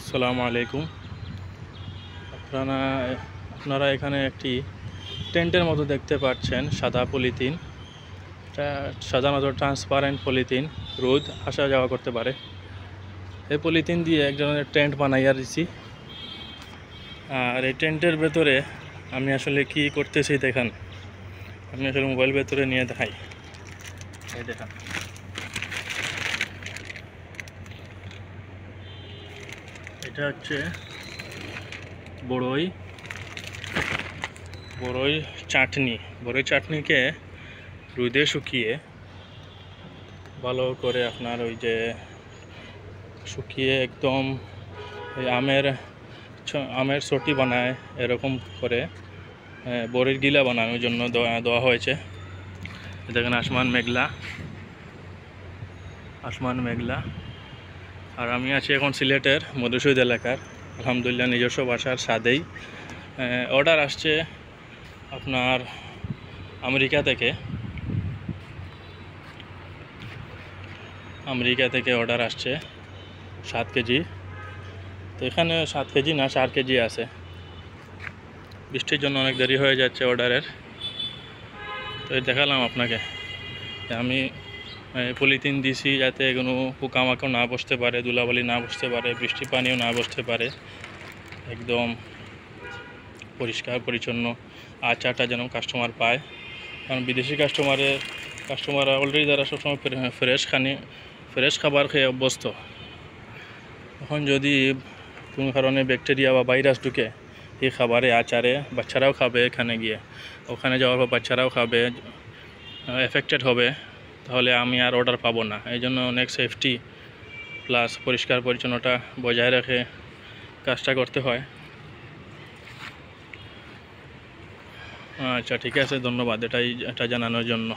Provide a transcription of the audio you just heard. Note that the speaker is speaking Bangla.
আসসালামু আলাইকুম। আপনারা আপনারা এখানে একটি টেন্টের মতো দেখতে পাচ্ছেন, সাদা পলিথিন। এটা সাধারণত ট্রান্সপারেন্ট পলিথিন, রোদ আসা যাওয়া করতে পারে। এই পলিথিন দিয়ে এক ধরনের টেন্ট বানাইয়া দিছি। আর এই টেন্টের ভেতরে আমি আসলে কি করতেছি দেখেন। আমি আসলে মোবাইল ভেতরে নিয়ে দেখাই। এই দেখেন, এটা হচ্ছে বড়ই বড়ই চাটনিকে রোদে শুকিয়ে ভালো করে আপনার শুকিয়ে একদম এই আমের চটি বানায়, এরকম করে বড়ির গিলা বানানোর জন্য দেওয়া হয়েছে। দেখেন আসমান মেঘলা। আর আমি আছি এখন সিলেটের মধুসূদ এলাকার, আলহামদুলিল্লাহ নিজস্ব ভাষার স্বাদেই। অর্ডার আসছে আপনার আমেরিকা থেকে অর্ডার আসছে 7 কেজি। তো এখানে 7 কেজি না, 4 কেজি আছে। বৃষ্টির জন্য অনেক দেরি হয়ে যাচ্ছে অর্ডারের। তো দেখালাম আপনাকে আমি পলিথিন দিছি যাতে কোনো পোকামাকড় না বসতে পারে, ধুলাবালি না বসতে পারে, বৃষ্টি পানিও না বসতে পারে। একদম পরিষ্কার পরিচ্ছন্ন আচারটা যেন কাস্টমার পায়। কারণ বিদেশি কাস্টমাররা অলরেডি তারা সবসময় ফ্রেশ খাবার খেয়ে অভ্যস্ত। এখন যদি কোনো কারণে ব্যাকটেরিয়া বা ভাইরাস ঢুকে এই খাবারে, আচারে, বাচ্চারাও খাবে, ওখানে যাওয়ার পর বাচ্চারাও খাবে, এফেক্টেড হবে, তাহলে আমি আর অর্ডার পাবো না। এই জন্য অনেক সেফটি প্লাস পরিষ্কার পরিচ্ছন্নতা বজায় রেখে কাজটা করতে হয়। আচ্ছা, ঠিক আছে, ধন্যবাদ এটা জানানোর জন্য।